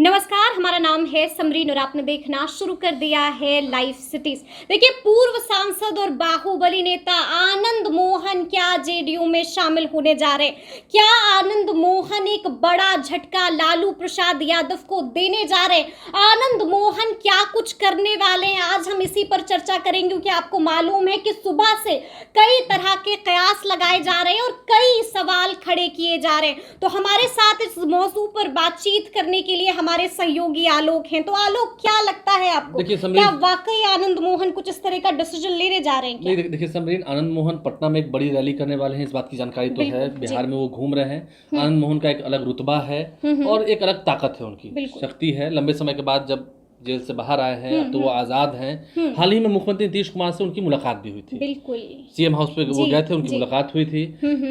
नमस्कार, हमारा नाम है समरीन और आपने देखना शुरू कर दिया है लाइव सिटीज। देखिए, पूर्व सांसद और बाहुबली नेता आनंद मोहन क्या जेडीयू में शामिल होने जा रहे हैं? क्या आनंद मोहन एक बड़ा झटका लालू प्रसाद यादव को देने जा रहे हैं? आनंद मोहन क्या कुछ करने वाले हैं? आज हम इसी पर चर्चा करेंगे, क्योंकि आपको मालूम है कि सुबह से कई तरह के कयास लगाए जा रहे हैं और कई सवाल खड़े किए जा रहे हैं। तो हमारे साथ इस मौजू पर बातचीत करने के लिए हमारे सहयोगी आलोक हैं। तो आलोक, क्या लगता है आपको, क्या वाकई आनंद मोहन कुछ इस तरह का डिसीजन लेने जा रहे हैं क्या? नहीं, देखिए समरीन, आनंद मोहन पटना में एक बड़ी रैली करने वाले हैं, इस बात की जानकारी तो है। बिहार में वो घूम रहे हैं। आनंद मोहन का एक अलग रुतबा है और एक अलग ताकत है, उनकी शक्ति है। लंबे समय के बाद जब जेल से बाहर आए हैं, अब तो वो आजाद हैं। हाल ही में मुख्यमंत्री नीतीश कुमार से उनकी मुलाकात भी हुई थी। बिल्कुल, सीएम हाउस पे वो गए थे, उनकी मुलाकात हुई थी,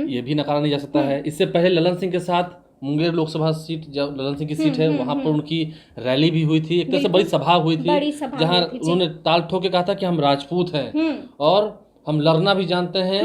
ये भी नकारा नहीं जा सकता है। इससे पहले ललन सिंह के साथ मुंगेर लोकसभा सीट, जब ललन सिंह की सीट है, वहां पर उनकी रैली भी हुई थी। एक तरह से बड़ी सभा हुई थी, जहां उन्होंने ताल ठोक के कहा था कि हम राजपूत हैं और हम लड़ना भी जानते हैं,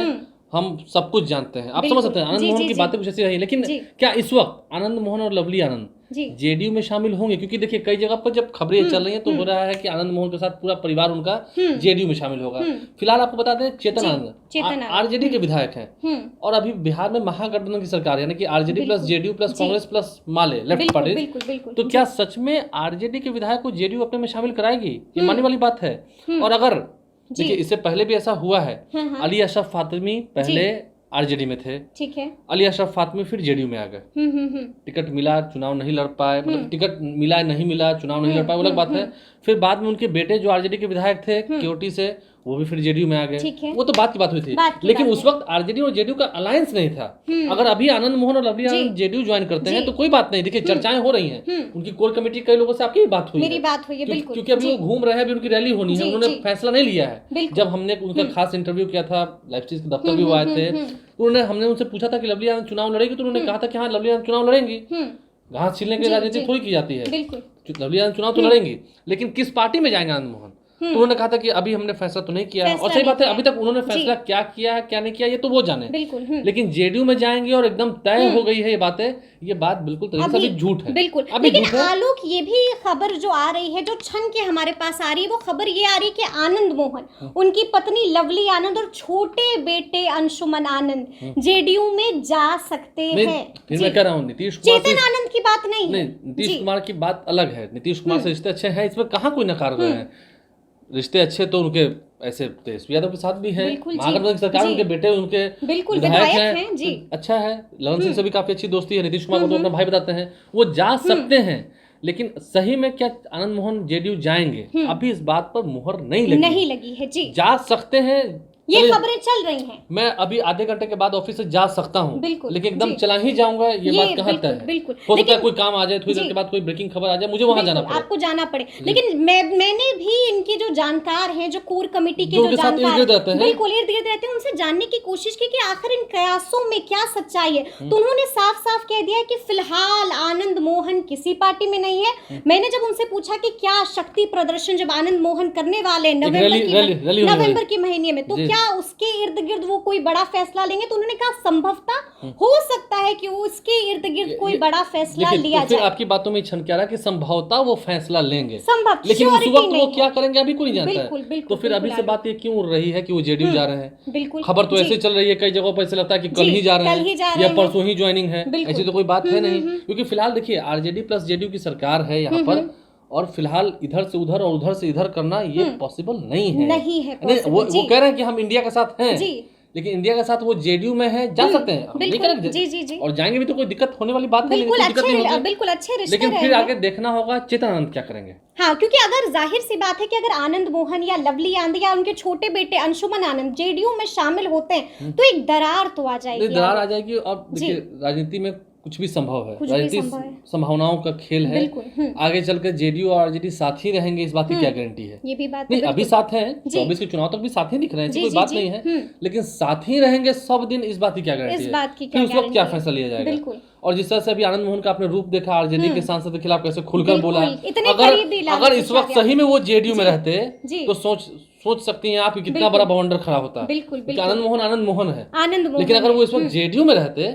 हम सब कुछ जानते हैं। आप समझ सकते हैं आनंद मोहन की बातें कुछ ऐसी रही। लेकिन क्या इस वक्त आनंद मोहन और लवली आनंद जेडीयू में शामिल होंगे? क्योंकि देखिए, कई जगह पर जब खबरें चल रही हैं तो हो रहा है कि आनंद मोहन के साथ पूरा परिवार उनका जेडीयू में शामिल होगा। फिलहाल आपको बता दें, चेतन आनंद आरजेडी के विधायक हैं और अभी बिहार में महागठबंधन की सरकार है, यानी कि RJD plus JDU plus Congress plus Maale left party. तो क्या सच में आरजेडी के विधायक को जेडीयू अपने में शामिल कराएगी? ये मानने वाली बात है। और अगर देखिए, इससे पहले भी ऐसा हुआ है। अली अशरफ फातिमी पहले आरजेडी में थे, ठीक है। अली अशरफ फातिमी फिर जेडीयू में आ गए। टिकट मिला, चुनाव नहीं लड़ पाए, मतलब टिकट मिला नहीं मिला, चुनाव नहीं लड़ पाए, वो अलग बात है। फिर बाद में उनके बेटे जो आरजेडी के विधायक थे केओटी से, वो भी फिर जेडीयू में आ गए। वो तो बात की बात हुई थी, लेकिन उस वक्त आरजेडी और जेडीयू का अलायंस नहीं था। अगर अभी आनंद मोहन और लवली आनंद जेडीयू ज्वाइन करते हैं तो कोई बात नहीं। देखिए, चर्चाएं हो रही हैं, उनकी कोर कमेटी कई लोगों से आपकी बात हुई, मेरी बात हुई है, बिल्कुल, क्योंकि अभी वो घूम रहे हैं, अभी उनकी रैली होनी है, उन्होंने फैसला नहीं लिया है। जब हमने उनका खास इंटरव्यू किया था, लाइव स्टेज के दफ्तर भी वो आए थे, हमने उनसे पूछा था कि लवली आनंद चुनाव लड़ेगी, तो उन्होंने कहा था कि हाँ, लवली आनंद चुनाव लड़ेंगी। घास छीलने की राजनीति थोड़ी की जाती है, लवली आनंद चुनाव तो लड़ेंगी, लेकिन किस पार्टी में जाएंगे आनंद मोहन? तो उन्होंने कहा था कि अभी हमने फैसला तो नहीं किया है। और सही बात है, अभी तक उन्होंने फैसला क्या किया है क्या नहीं किया ये तो वो जाने। लेकिन जेडीयू में जाएंगे और एकदम तय हो गई है ये बातें, ये बात बिल्कुल तरीके से झूठ है। बिल्कुल, लेकिन आलोक, ये भी खबर जो आ रही है, जो छन के हमारे पास आ रही है, वो खबर ये आ रही है कि आनंद मोहन, उनकी पत्नी लवली आनंद और छोटे बेटे अंशुमन आनंद जेडीयू में जा सकते हैं। फिर मैं कह रहा हूँ, नीतीश कुमार, चेतन आनंद की बात नहीं, नीतीश कुमार की बात अलग है। नीतीश कुमार से रिश्ते अच्छे हैं, इसमें कहाँ कोई नकार रहे हैं। रिश्ते अच्छे तो उनके ऐसे तेजस्वी यादव के साथ भी है, महागठबंधन की सरकार, उनके बेटे उनके विधायक हैं, अच्छा है। ललन सिंह से भी काफी अच्छी दोस्ती है, नीतीश कुमार को तो अपना भाई बताते हैं, वो जा सकते हैं। लेकिन सही में क्या आनंद मोहन जेडीयू जाएंगे? अभी इस बात पर मुहर नहीं लगी है जी। जा सकते हैं, ये खबरें चल रही हैं। मैं अभी आधे घंटे के बाद ऑफिस से जा सकता हूँ, लेकिन एकदम चला ही जाऊंगा, ये बात कहाँ तय है? बिल्कुल, हो सकता है कोई काम आ जाए, थोड़ी देर के बाद कोई ब्रेकिंग खबर आ जाए, मुझे वहां जाना पड़े, आपको जाना पड़े। लेकिन मैंने भी इनके जो जानकार हैं, जो कोर कमेटी के जो जानकार बिल्कुल इर्द गिर्द रहते हैं, उनसे जानने की कोशिश की कि आखिर इन कयासों में क्या सच्चाई है। तो उन्होंने साफ साफ कह दिया कि फिलहाल आनंद मोहन किसी पार्टी में नहीं है। मैंने जब उनसे पूछा कि क्या शक्ति प्रदर्शन जब आनंद मोहन करने वाले नवंबर के महीने में, तो क्या उसके इर्द गिर्द वो कोई बड़ा फैसला लेंगे? तो उन्होंने कहा संभवतः हो सकता है कि उसके इर्द गिर्द कोई बड़ा फैसला लिया जाए। आपकी बातों में छन क्या रहा कि संभवतः वो फैसला लेंगे, लेकिन उस वक्त वो क्या करेंगे अभी कोई नहीं जानता है। तो फिर अभी से बात ये क्यों उड़ रही है कि वो जेडीयू जा रहे हैं? खबर तो ऐसे चल रही है, कई जगहों पर ऐसे लगता है कि कल ही जा रहे हैं या परसों ही ज्वाइनिंग है। ऐसी तो कोई बात है नहीं, क्योंकि फिलहाल देखिए, आरजेडी प्लस जेडीयू की सरकार है यहाँ पर, और फिलहाल इधर से उधर और उधर से इधर करना ये पॉसिबल नहीं है। वो कह रहे हैं कि हम इंडिया के साथ हैं, लेकिन इंडिया के साथ वो जेडीयू में है, जा सकते हैं, नहीं करेंगे जी। और जाएंगे भी तो कोई दिक्कत होने वाली बात नहीं, बिल्कुल अच्छे रिश्ते। लेकिन फिर आगे देखना होगा चेतन आनंद क्या करेंगे। हाँ, क्योंकि अगर जाहिर सी बात है कि अगर आनंद मोहन या लवली आनंद या उनके छोटे बेटे अंशुमन आनंद जेडीयू में शामिल होते हैं तो एक दरार तो आ जाएगी। और देखिए, राजनीति में कुछ भी संभव है, राजनीति संभावनाओं का खेल है। आगे चलकर जेडीयू और आरजेडी साथ ही रहेंगे, इस बात की क्या गारंटी है? ये भी बात नहीं, अभी साथ हैं, 24 के चुनाव तक भी साथ ही दिख रहे हैं, कोई बात नहीं है, लेकिन साथ ही रहेंगे सब दिन, इस बात की क्या गारंटी है? फिर उस वक्त क्या फैसला लिया जाएगा? और जिस तरह से अभी आनंद मोहन का आपने रूप देखा, आरजेडी के सांसद के खिलाफ कैसे खुलकर बोला है, अगर इस वक्त सही में वो जेडीयू में रहते तो सोच सकती हैं आप कि कितना बड़ा बवंडर खड़ा होता। आनंद मोहन है, लेकिन अगर वो इस वक्त जेडीयू में रहते,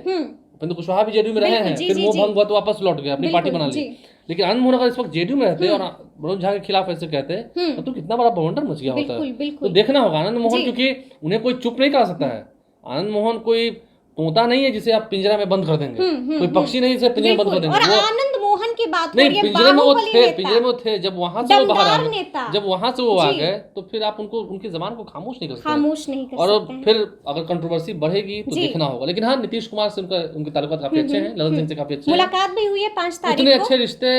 उपेंद्र कुशवाहा भी जेडीयू में रहे हैं, फिर मोह भंग हुआ तो वापस लौट गए, अपनी पार्टी बना ली, लेकिन आनंद मोहन अगर इस वक्त जेडीयू में रहते और मनोज झा के खिलाफ ऐसे कहते तो कितना बड़ा बवंडर मच गया होता है। तो देखना होगा आनंद मोहन, क्योंकि उन्हें कोई चुप नहीं करा सकता है। आनंद मोहन कोई तोता नहीं है जिसे आप पिंजरा में बंद कर देंगे, कोई पक्षी नहीं जिसे पिंजरे में बंद कर देंगे। और आनंद मोहन की बात नहीं, पिंजरे में वो थे, पिंजरे में वो थे। जब वहां से वो बाहर आ गए, जब वहां से वो आ गए, तो फिर आप उनको उनकी जबान को खामोश नहीं कर सकते, खामोश नहीं कर और सकते। फिर अगर कंट्रोवर्सी बढ़ेगी तो देखना होगा। लेकिन हाँ, नीतीश कुमार से उनके ताल्लुकात काफी अच्छे हैं, ललन सिंह से काफी अच्छे हैं, मुलाकात भी हुई है 5 तारीख को। इतने अच्छे रिश्ते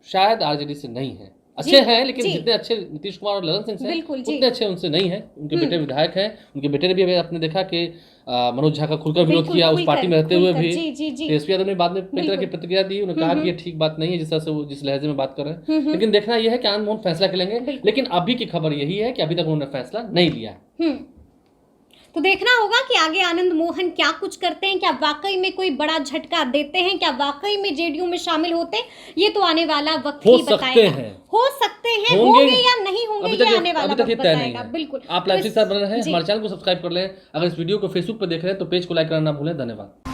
शायद आरजेडी से नहीं है, अच्छे हैं लेकिन जितने अच्छे नीतीश कुमार और ललन सिंह से उतने अच्छे उनसे नहीं है। उनके बेटे विधायक हैं, उनके बेटे ने भी आपने देखा कि मनोज झा का खुलकर विरोध किया उस पार्टी में रहते हुए भी। तेजस्वी यादव ने बाद में कई तरह की प्रतिक्रिया दी, उन्होंने कहा कि ये ठीक बात नहीं है जिस तरह से वो जिस लहजे में बात कर रहे हैं। लेकिन देखना यह है कि आनंद मोहन फैसला कर लेंगे, लेकिन अभी की खबर यही है कि अभी तक उन्होंने फैसला नहीं लिया है। तो देखना होगा कि आगे आनंद मोहन क्या कुछ करते हैं, क्या वाकई में कोई बड़ा झटका देते हैं, क्या वाकई में जेडीयू में शामिल होते हैं, ये तो आने वाला वक्त ही बताएगा। हो सकते हैं, होंगे या नहीं होंगे, ये आने वाला वक्त बताएगा। बिल्कुल, आप लाइव के साथ बने रहें, हमारे चैनल को सब्सक्राइब कर लें। अगर इस वीडियो को फेसबुक पर देख रहे हैं तो पेज को लाइक करना ना भूलें। धन्यवाद।